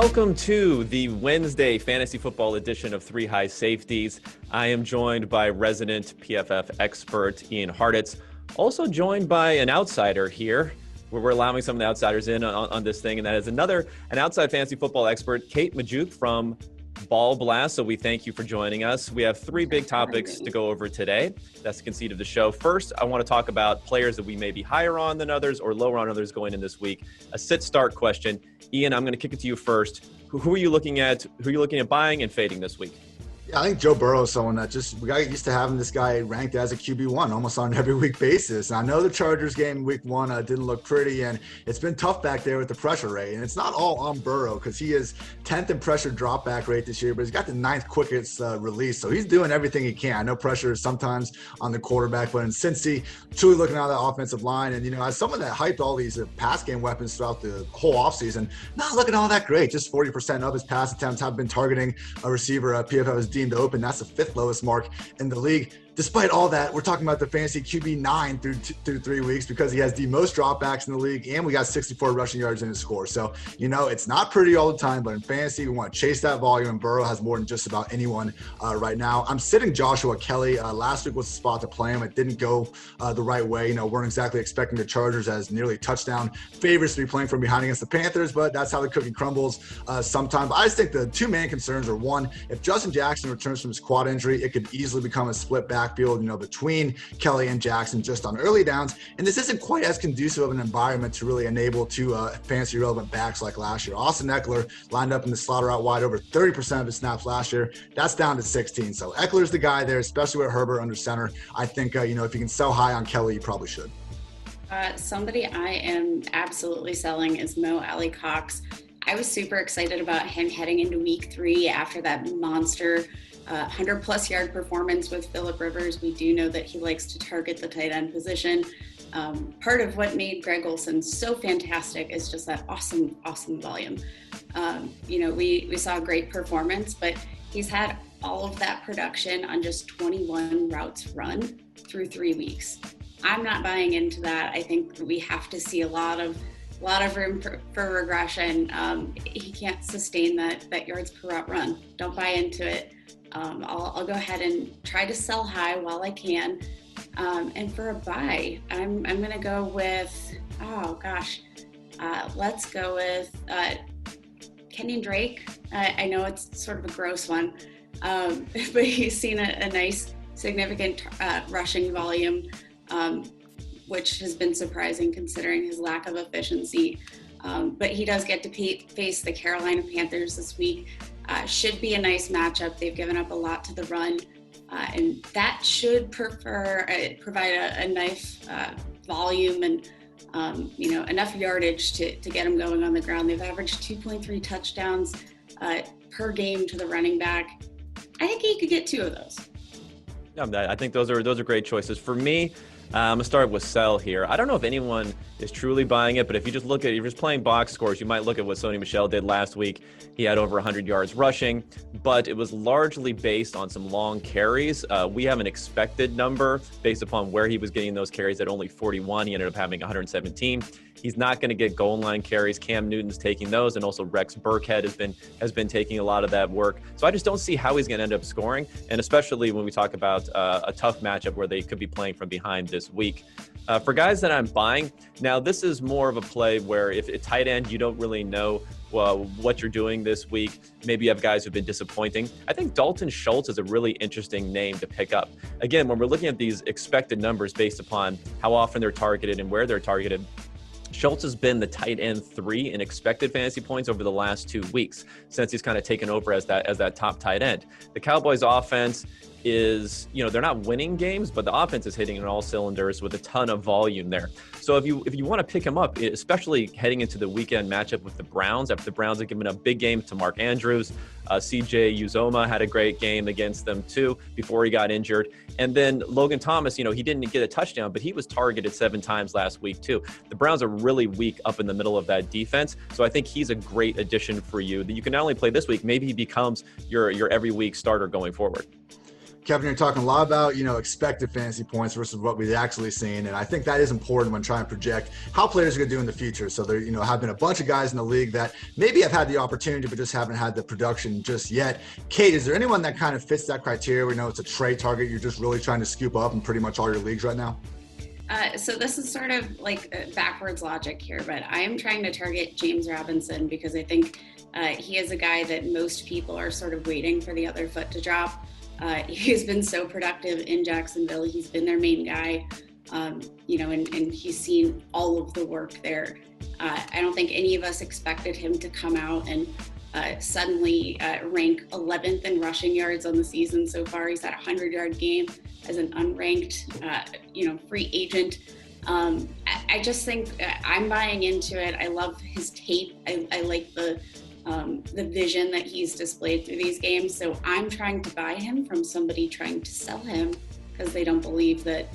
Welcome to the Wednesday fantasy football edition of Three High Safeties. I am joined by resident PFF expert Ian Hartitz, also joined by an outsider here, where we're allowing some of the outsiders in on this thing, and that is an outside fantasy football expert, Kate Magdziuk from BallBlast. So we thank you for joining us. We have three big topics to go over today. That's the conceit of the show. First, I want to talk about players that we may be higher on than others or lower on others going in this week. A sit-start question. Ian, I'm going to kick it to you first. Who are you looking at? Who are you looking at buying and fading this week? Yeah, I think Joe Burrow is someone that we got used to having this guy ranked as a QB1 almost on an every week basis. I know the Chargers game week one didn't look pretty, and it's been tough back there with the pressure rate. And it's not all on Burrow because he is 10th in pressure dropback rate this year, but he's got the 9th quickest release. So he's doing everything he can. I know pressure is sometimes on the quarterback, but in Cincy, truly looking at the offensive line. And, as someone that hyped all these pass game weapons throughout the whole offseason, not looking all that great. Just 40% of his pass attempts have been targeting a receiver PFF has deemed open. That's the 5th lowest mark in the league. Despite all that, we're talking about the fantasy QB9 through 3 weeks because he has the most dropbacks in the league, and we got 64 rushing yards in his score. So, it's not pretty all the time, but in fantasy, we want to chase that volume, and Burrow has more than just about anyone right now. I'm sitting Joshua Kelly. Last week was the spot to play him. It didn't go the right way. Weren't exactly expecting the Chargers as nearly touchdown favorites to be playing from behind against the Panthers, but that's how the cookie crumbles sometimes. I just think the two main concerns are, one, if Justin Jackson returns from his quad injury, it could easily become a split backfield, between Kelly and Jackson just on early downs. And this isn't quite as conducive of an environment to really enable two fantasy relevant backs like last year. Austin Eckler lined up in the slaughter out wide over 30% of his snaps last year. That's down to 16. So Eckler's the guy there, especially with Herbert under center. I think, if you can sell high on Kelly, you probably should. Somebody I am absolutely selling is Mo Alley Cox. I was super excited about him heading into week 3 after that monster 100-plus yard performance with Phillip Rivers. We do know that he likes to target the tight end position. Part of what made Greg Olsen so fantastic is just that awesome volume. We saw a great performance, but he's had all of that production on just 21 routes run through 3 weeks. I'm not buying into that. I think we have to see a lot of room for regression. He can't sustain that yards per route run. Don't buy into it. I'll go ahead and try to sell high while I can. And for a buy, I'm going to go with, let's go with Kenyon Drake. I know it's sort of a gross one, but he's seen a nice, significant rushing volume, which has been surprising considering his lack of efficiency. But he does get to face the Carolina Panthers this week. Should be a nice matchup. They've given up a lot to the run, and that should provide a nice volume and enough yardage to get them going on the ground. They've averaged 2.3 touchdowns per game to the running back. I think he could get 2 of those. Yeah, I think those are great choices. For me, I'm going to start with sell here. I don't know if anyone is truly buying it, but if you just look at, if you're just playing box scores, you might look at what Sony Michel did last week. He had over 100 yards rushing, but it was largely based on some long carries. We have an expected number based upon where he was getting those carries at only 41. He ended up having 117. He's not going to get goal line carries. Cam Newton's taking those, and also Rex Burkhead has been taking a lot of that work. So I just don't see how he's going to end up scoring, and especially when we talk about a tough matchup where they could be playing from behind this week. For guys that I'm buying, now this is more of a play where if at tight end you don't really know what you're doing this week. Maybe you have guys who've been disappointing. I think Dalton Schultz is a really interesting name to pick up. Again, when we're looking at these expected numbers based upon how often they're targeted and where they're targeted, Schultz has been the tight end 3 in expected fantasy points over the last 2 weeks since he's kind of taken over as that top tight end. The Cowboys offense is, they're not winning games, but the offense is hitting on all cylinders with a ton of volume there. So if you want to pick him up, especially heading into the weekend matchup with the Browns, after the Browns have given a big game to Mark Andrews, CJ Uzoma had a great game against them too before he got injured. And then Logan Thomas, he didn't get a touchdown, but he was targeted 7 times last week too. The Browns are really weak up in the middle of that defense. So I think he's a great addition for you that you can not only play this week, maybe he becomes your every week starter going forward. Kevin, you're talking a lot about, expected fantasy points versus what we've actually seen. And I think that is important when trying to project how players are going to do in the future. So there, have been a bunch of guys in the league that maybe have had the opportunity, but just haven't had the production just yet. Kate, is there anyone that kind of fits that criteria? We know it's a trade target you're just really trying to scoop up in pretty much all your leagues right now. So this is sort of like backwards logic here, but I am trying to target James Robinson because I think he is a guy that most people are sort of waiting for the other foot to drop. He's been so productive in Jacksonville. He's been their main guy, and he's seen all of the work there. I don't think any of us expected him to come out and suddenly rank 11th in rushing yards on the season so far. He's had a 100-yard game as an unranked, free agent. I just think I'm buying into it. I love his tape. I like the vision that he's displayed through these games. So I'm trying to buy him from somebody trying to sell him because they don't believe that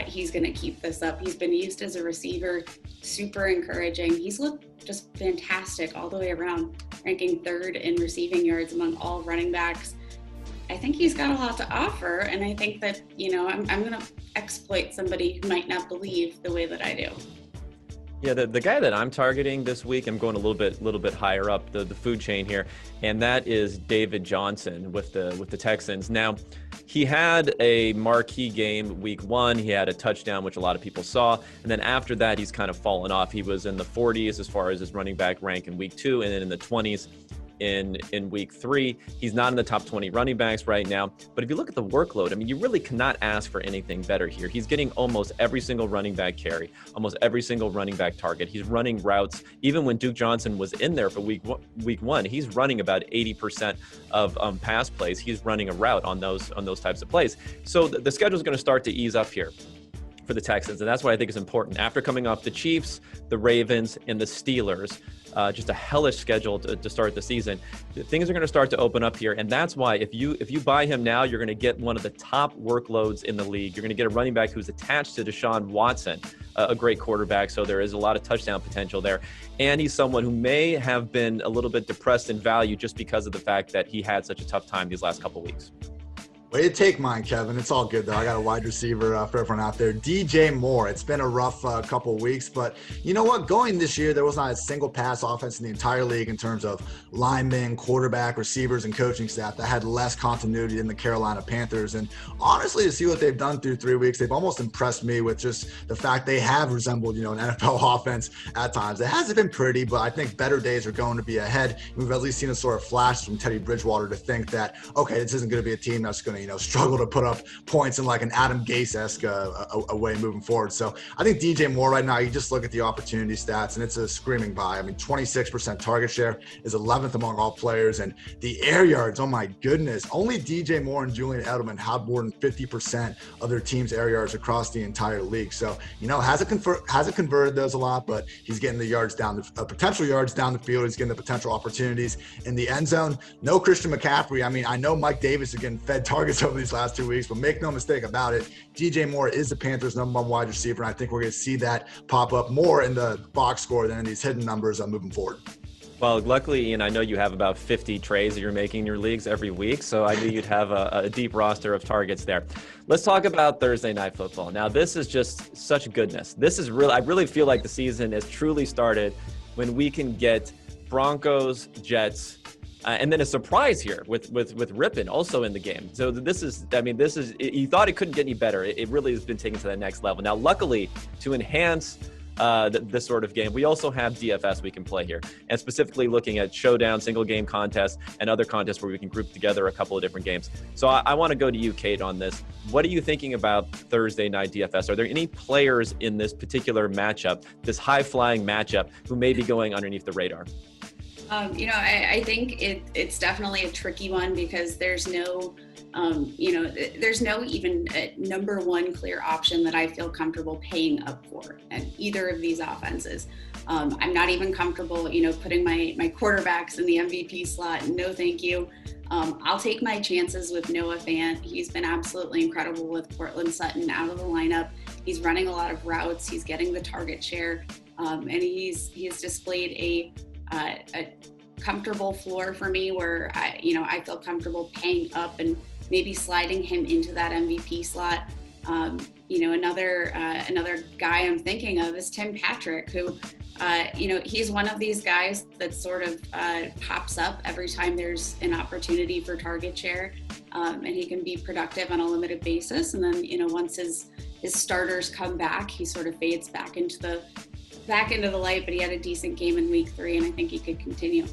he's going to keep this up. He's been used as a receiver, super encouraging. He's looked just fantastic all the way around, ranking 3rd in receiving yards among all running backs. I think he's got a lot to offer, and I think that, I'm going to exploit somebody who might not believe the way that I do. Yeah, the guy that I'm targeting this week, I'm going a little bit higher up the food chain here, and that is David Johnson with the Texans. Now, he had a marquee game week 1. He had a touchdown, which a lot of people saw, and then after that, he's kind of fallen off. He was in the 40s as far as his running back rank in week 2, and then in the 20s in week 3. He's not in the top 20 running backs right now. But if you look at the workload, I mean, you really cannot ask for anything better here. He's getting almost every single running back carry, almost every single running back target. He's running routes. Even when Duke Johnson was in there for week 1, he's running about 80% of pass plays. He's running a route on those types of plays. So the schedule is going to start to ease up here for the Texans, and that's why I think it's important. After coming off the Chiefs, the Ravens, and the Steelers, just a hellish schedule to start the season, things are going to start to open up here, and that's why if you buy him now, you're going to get one of the top workloads in the league. You're going to get a running back who's attached to Deshaun Watson, a great quarterback, so there is a lot of touchdown potential there, and he's someone who may have been a little bit depressed in value just because of the fact that he had such a tough time these last couple weeks. Way to take mine, Kevin. It's all good, though. I got a wide receiver for everyone out there. DJ Moore. It's been a rough couple weeks, but you know what? Going this year, there was not a single pass offense in the entire league in terms of linemen, quarterback, receivers, and coaching staff that had less continuity than the Carolina Panthers. And honestly, to see what they've done through 3 weeks, they've almost impressed me with just the fact they have resembled, an NFL offense at times. It hasn't been pretty, but I think better days are going to be ahead. We've at least seen a sort of flash from Teddy Bridgewater to think that, okay, this isn't going to be a team that's going to struggle to put up points in like an Adam Gase-esque a way moving forward. So I think DJ Moore right now, you just look at the opportunity stats and it's a screaming buy. I mean, 26% target share is 11th among all players, and the air yards, oh my goodness, only DJ Moore and Julian Edelman have more than 50% of their team's air yards across the entire league. So, hasn't converted those a lot, but he's getting the yards down, the potential yards down the field. He's getting the potential opportunities in the end zone. No Christian McCaffrey. I mean, I know Mike Davis is getting fed targets over these last 2 weeks, but make no mistake about it, DJ Moore is the Panthers' #1 wide receiver, and I think we're going to see that pop up more in the box score than in these hidden numbers moving forward. Well, luckily, Ian, I know you have about 50 trades that you're making in your leagues every week, so I knew you'd have a deep roster of targets there. Let's talk about Thursday Night Football. Now, this is just such goodness. This is I really feel like the season has truly started when we can get Broncos, Jets, and then a surprise here with Rippon also in the game. So this is, you thought it couldn't get any better. It really has been taken to the next level. Now, luckily, to enhance this sort of game, we also have DFS we can play here, and specifically looking at showdown, single game contests, and other contests where we can group together a couple of different games. So I want to go to you, Kate, on this. What are you thinking about Thursday night DFS? Are there any players in this particular matchup, this high-flying matchup, who may be going underneath the radar? I think it's definitely a tricky one because there's no, there's no even #1 clear option that I feel comfortable paying up for at either of these offenses. I'm not even comfortable, putting my quarterbacks in the MVP slot. No, thank you. I'll take my chances with Noah Fant. He's been absolutely incredible with Cortland Sutton out of the lineup. He's running a lot of routes. He's getting the target share, and he's displayed a comfortable floor for me where I feel comfortable paying up and maybe sliding him into that MVP slot. Another guy I'm thinking of is Tim Patrick, who, he's one of these guys that sort of pops up every time there's an opportunity for target share, and he can be productive on a limited basis. And then, once his starters come back, he sort of fades back into the light. But he had a decent game in week 3, and I think he could continue.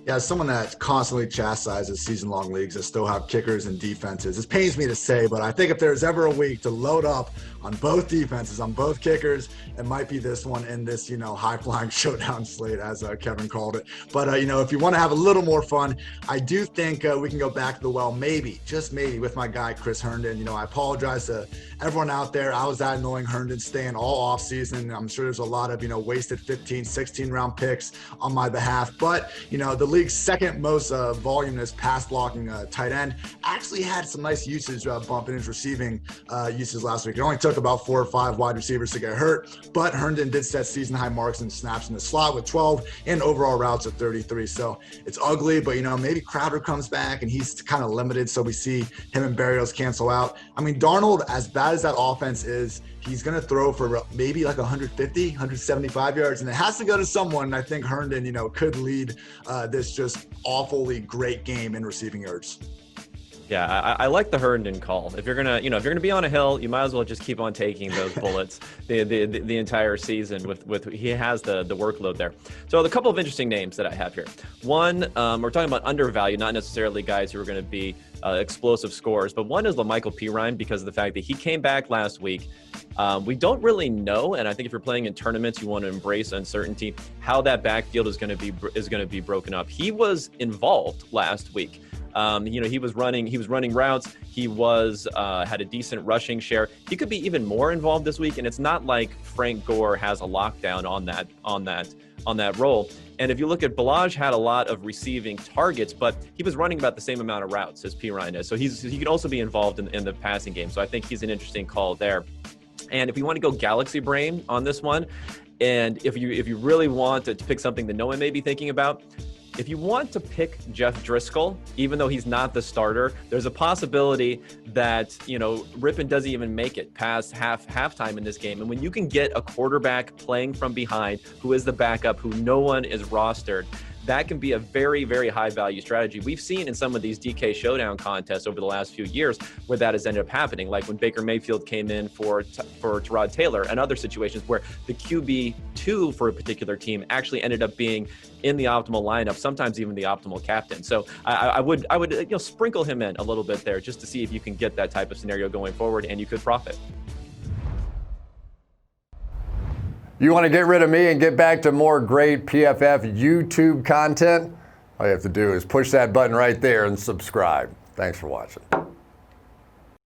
Yeah, as someone that constantly chastises season-long leagues that still have kickers and defenses, it pains me to say, but I think if there's ever a week to load up on both defenses, on both kickers, it might be this one in this, high-flying showdown slate, as Kevin called it. But, if you want to have a little more fun, I do think we can go back to the well, maybe, just maybe, with my guy, Chris Herndon. I apologize to everyone out there. I was that annoying Herndon staying all offseason. I'm sure there's a lot of, wasted 15, 16-round picks on my behalf. But, the league's second most voluminous pass blocking tight end actually had some nice usage bump in his receiving usage last week. It only took about 4 or 5 wide receivers to get hurt, but Herndon did set season high marks and snaps in the slot with 12 and overall routes at 33. So it's ugly, but maybe Crowder comes back and he's kind of limited, so we see him and Berrios cancel out. I mean, Darnold, as bad as that offense is, he's going to throw for maybe like 150, 175 yards, and it has to go to someone. And I think Herndon, could lead this just awfully great game in receiving yards. Yeah, I like the Herndon call. If you're gonna, if you're gonna be on a hill, you might as well just keep on taking those bullets the entire season. With he has the workload there. So a couple of interesting names that I have here. One, we're talking about undervalued, not necessarily guys who are going to be explosive scorers, but one is LaMichael Pirine because of the fact that he came back last week. We don't really know, and I think if you're playing in tournaments, you want to embrace uncertainty. How that backfield is going to be broken up. He was involved last week. He was running routes. He had a decent rushing share. He could be even more involved this week. And it's not like Frank Gore has a lockdown on that role. And if you look at Balaj, had a lot of receiving targets, but he was running about the same amount of routes as Pirine is. So he can also be involved in the passing game. So I think he's an interesting call there. And if you want to go galaxy brain on this one, and if you really want to pick something that no one may be thinking about, if you want to pick Jeff Driscoll, even though he's not the starter, there's a possibility that, Rippon doesn't even make it past halftime in this game. And when you can get a quarterback playing from behind, who is the backup, who no one is rostered, that can be a very, very high value strategy. We've seen in some of these DK showdown contests over the last few years where that has ended up happening, like when Baker Mayfield came in for Tyrod Taylor, and other situations where the QB2 for a particular team actually ended up being in the optimal lineup, sometimes even the optimal captain. So I would sprinkle him in a little bit there just to see if you can get that type of scenario going forward, and you could profit. You want to get rid of me and get back to more great PFF YouTube content? All you have to do is push that button right there and subscribe. Thanks for watching.